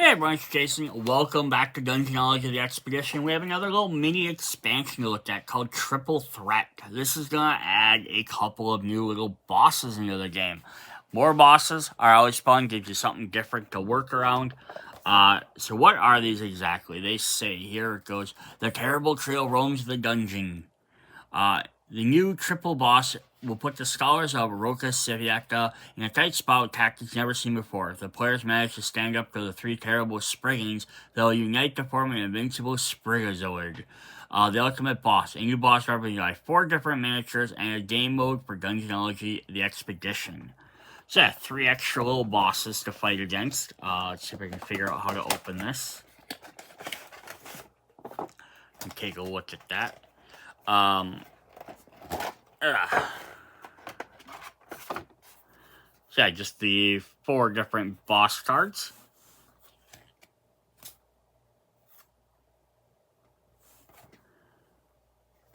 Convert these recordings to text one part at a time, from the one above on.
Hey everyone, it's Jason. Welcome back to Dungeonology The Expedition. We have another little mini expansion to look at called Triple Threat. This is going to add a couple of new little bosses into the game. More bosses are always fun, gives you something different to work around. So what are these exactly? They say, here it goes, the terrible trio roams the dungeon. The new triple boss will put the scholars of Rocca Civetta in a tight spot with tactics never seen before. If the players manage to stand up to the three terrible Spriggings, they'll unite to form an invincible Sprigazoid. The ultimate boss. A new boss represented by 4 different miniatures and a game mode for Dungeonology The Expedition. So yeah, 3 extra little bosses to fight against. Let's see if I can figure out how to open this. And take a look at that. So yeah, just the 4 different boss cards.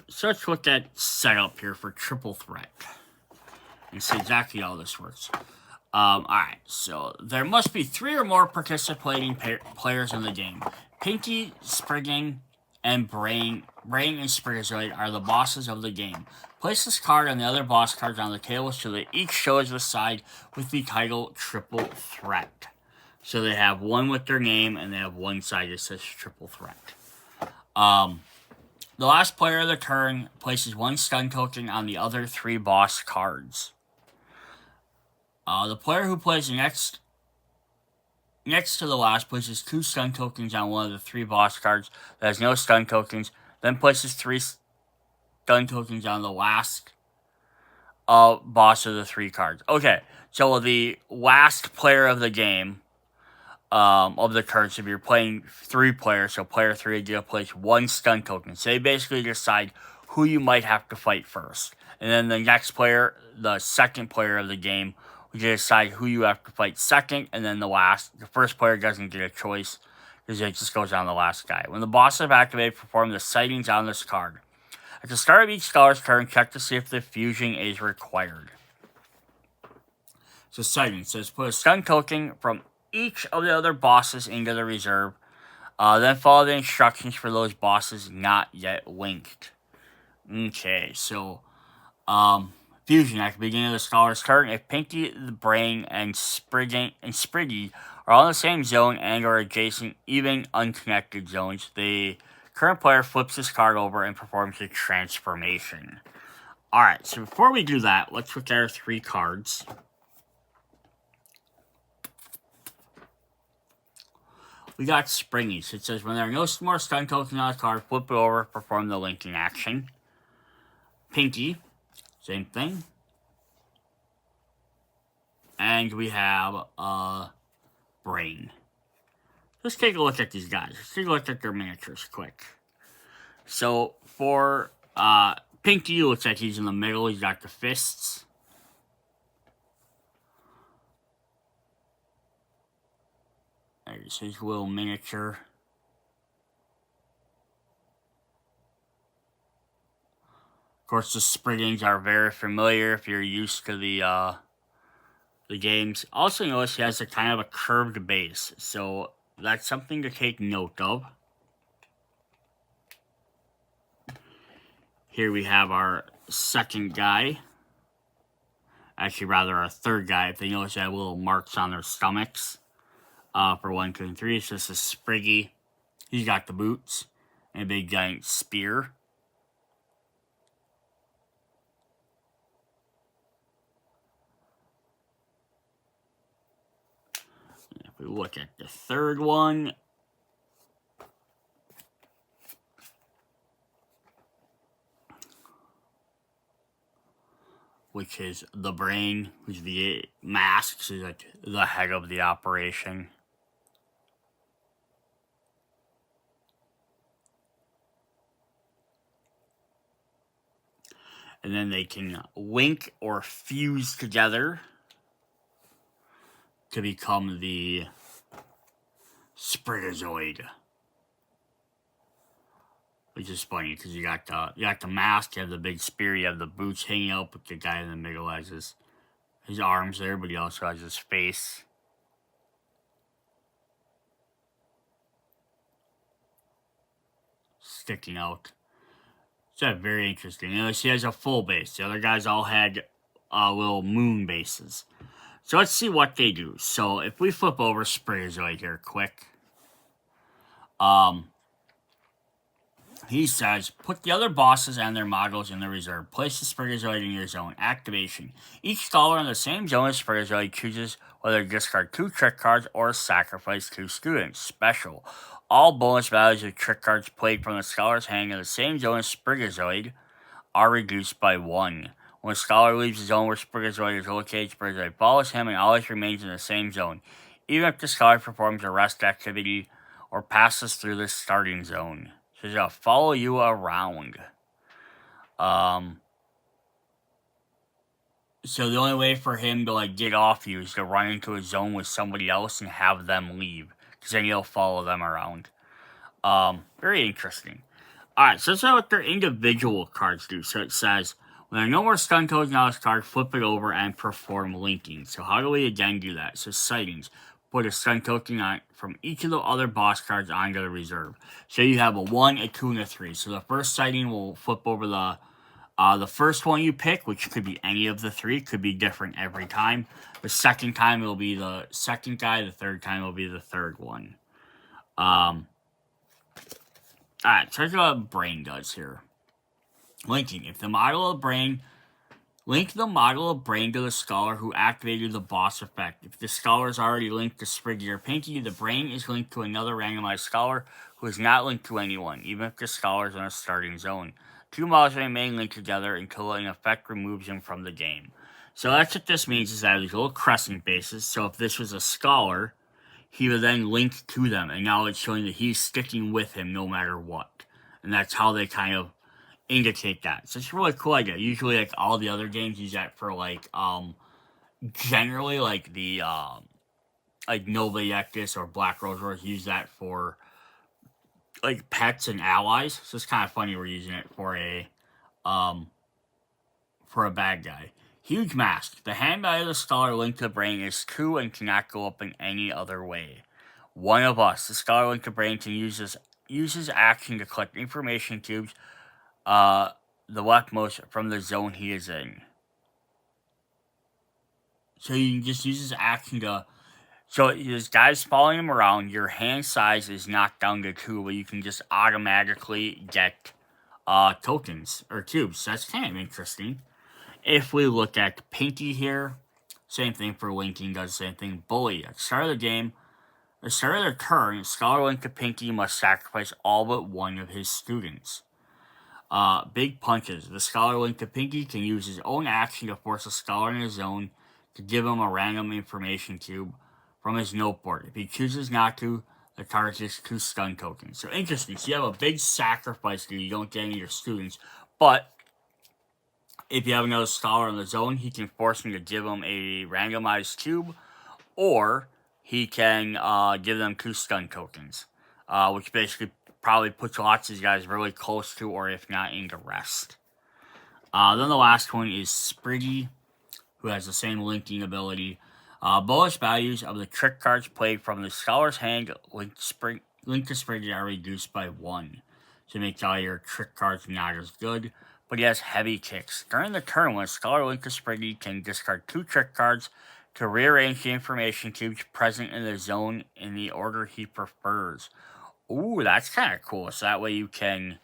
So let's look at setup here for Triple Threat and see exactly how this works. Alright, so there must be 3 or more participating players in the game. Pinky, Sprigging, and Brain and Sprigazoid are the bosses of the game. Place this card and the other boss cards on the table so that each shows the side with the title Triple Threat. So they have one with their name and they have one side that says Triple Threat. The last player of the turn places 1 stun token on the other 3 boss cards. The player who plays next to the last places 2 stun tokens on one of the 3 boss cards that has no stun tokens, then places 3 stun tokens on the last boss of the 3 cards. Okay, so the last player of the game, of the turn, so if you're playing 3 players, so player 3 is going to place 1 stun token. So they basically decide who you might have to fight first. And then the next player, the second player of the game, we decide who you have to fight second, and then the first player doesn't get a choice, because it just goes on the last guy. When the bosses have activated, perform the sightings on this card. At the start of each scholar's turn, check to see if the fusion is required. So sighting says put a stun token from each of the other bosses into the reserve. Then follow the instructions for those bosses not yet linked. Okay, so fusion at the beginning of the scholar's turn. If Pinky, the Brain, and Spriggy are all in the same zone and or adjacent, even unconnected zones, the current player flips this card over and performs a transformation. Alright, so before we do that, let's look at our 3 cards. We got Springy. So it says when there are no more stun tokens on the card, flip it over, perform the linking action. Pinky. Same thing. And we have Brain. Let's take a look at these guys. Let's take a look at their miniatures quick. So for Pinky, it looks like he's in the middle. He's got the fists. There's his little miniature. Of course, the Spriggings are very familiar if you're used to the games. Also, notice he has a kind of a curved base, so that's something to take note of. Here we have our second guy. Actually, rather our third guy. If they notice, they have little marks on their stomachs. For 1, 2, and 3. So this is Spriggy. He's got the boots and a big giant spear. If we look at the third one, which is the Brain, who's the mask, so he's like the head of the operation. And then they can link or fuse together to become the Sprigazoid. Which is funny because you got the mask, you have the big spear, you have the boots hanging out, but the guy in the middle has his arms there, but he also has his face. sticking out. So very interesting. You know, she has a full base. The other guys all had little moon bases. So let's see what they do. So if we flip over Sprigazoid here quick, he says, put the other bosses and their models in the reserve. Place the Sprigazoid in your zone. Activation. Each scholar in the same zone as Sprigazoid chooses whether to discard 2 trick cards or sacrifice 2 students. Special. All bonus values of trick cards played from the scholar's hand in the same zone as Sprigazoid are reduced by 1. When a scholar leaves the zone where Sprigazoid is located, Sprigazoid follows him and always remains in the same zone, even if the scholar performs a rest activity or passes through the starting zone. So he's gonna follow you around. So the only way for him to get off you is to run into a zone with somebody else and have them leave, because then you'll follow them around. Very interesting. Alright, so let's know what their individual cards do. So it says, when there are no more stun tokens on this card, flip it over and perform linking. So how do we again do that? So sightings. Put a stun token on from each of the other boss cards onto the reserve. So you have a 1, a 2, and a 3. So the first sighting will flip over the first one you pick, which could be any of the 3. Could be different every time. The second time it'll be the second guy. The third time will be the third one. Alright, so here's what Brain does here. Linking. If the model of Brain... Link the model of Brain to the scholar who activated the boss effect. If the scholar is already linked to Spriggy or Pinky, the Brain is linked to another randomized scholar who is not linked to anyone, even if the scholar is in a starting zone. 2 models remain linked together until an effect removes them from the game. So that's what this means, is that these little crescent bases. So if this was a scholar, he would then link to them, and now it's showing that he's sticking with him no matter what. And that's how they kind of indicate that. So it's a really cool idea. Usually, all the other games use that for, generally, the, Nova Yectus or Black Rose Wars use that for, pets and allies. So it's kind of funny we're using it for a bad guy. Huge Mask. The hand value of the scholar linked to the Brain is 2 and cannot go up in any other way. One of Us. The scholar linked to Brain can use his action to collect information cubes the leftmost from the zone he is in. So you can just use his action to... So this guy's following him around. Your hand size is knocked down to 2, but you can just automatically get tokens or cubes. So that's kind of interesting. If we look at Pinky here, same thing for linking, does the same thing. Bully. At the start of the game, at the start of their turn, scholar linked to Pinky must sacrifice all but one of his students. Big Punches. The scholar linked to Pinky can use his own action to force a scholar in his zone to give him a random information cube from his noteboard. If he chooses not to, the card gets 2 stun tokens. So interesting. So you have a big sacrifice here. You don't get any of your students. But if you have another scholar in the zone, he can force him to give him a randomized cube, or he can give them 2 stun tokens, which basically probably puts lots of these guys really close to, or if not, into rest. Then the last one is Spriggy, who has the same linking ability. Bonus values of the trick cards played from the scholar's hand linked to Spriggy are reduced by 1. So it makes all your trick cards not as good, but he has heavy kicks. During the turn, when a scholar linked to Spriggy can discard 2 trick cards to rearrange the information cubes present in the zone in the order he prefers. Ooh, that's kind of cool. So that way you can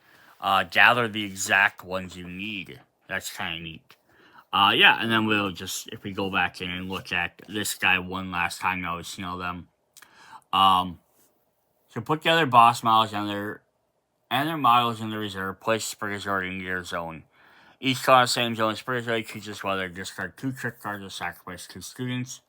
gather the exact ones you need. That's kind of neat. Yeah, and then we'll just, if we go back in and look at this guy one last time, now we've seen all them. So put the other boss models and their models in the reserve. Place Sprigazoid in your zone. Each card in the same zone, Sprigazoid chooses whether to discard 2 trick cards or sacrifice 2 students.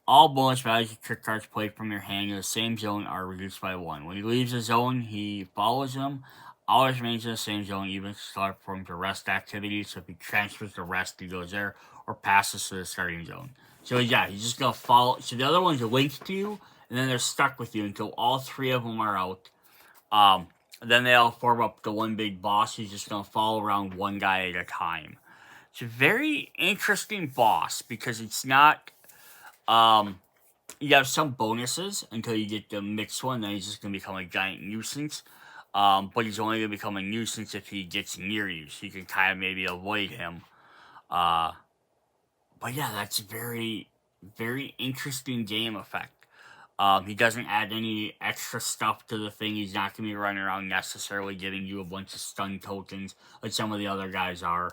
All bonus values of trick cards played from your hand in the same zone are reduced by 1. When he leaves the zone, he follows them. Always remains in the same zone, even if the scholar performs a rest activity. So if he transfers to rest, he goes there, or passes to the starting zone. So yeah, he's just going to follow. So the other ones are linked to you, and then they're stuck with you until all 3 of them are out. Then they all form up the one big boss. He's just going to follow around one guy at a time. It's a very interesting boss, because it's not... you have some bonuses until you get the mixed one, then he's just going to become a giant nuisance. but he's only going to become a nuisance if he gets near you, so you can kind of maybe avoid him. But yeah, that's very, very interesting game effect. He doesn't add any extra stuff to the thing. He's not going to be running around necessarily giving you a bunch of stun tokens like some of the other guys are.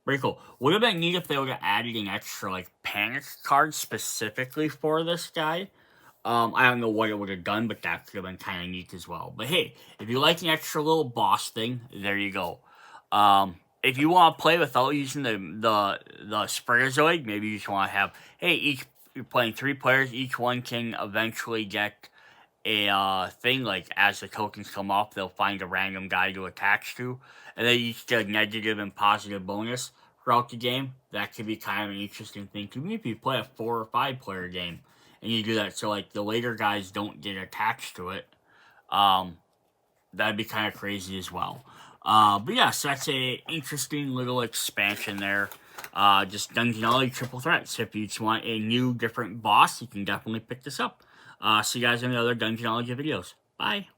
Very cool. Would have been neat if they would have added an extra, like, panic card specifically for this guy. I don't know what it would have done, but that could have been kind of neat as well. But hey, if you like an extra little boss thing, there you go. If you want to play without using the Sprayzoid, maybe you just want to have, hey, you're playing 3 players, each one can eventually get a thing, like, as the tokens come off, they'll find a random guy to attach to, and they each get a negative and positive bonus throughout the game. That could be kind of an interesting thing to me if you play a 4 or 5 player game, and you do that so, like, the later guys don't get attached to it. That'd be kind of crazy as well. But yeah, so that's a interesting little expansion there. Just Dungeonology Triple Threat. So if you just want a new, different boss, you can definitely pick this up. See you guys in the other Dungeonology videos. Bye.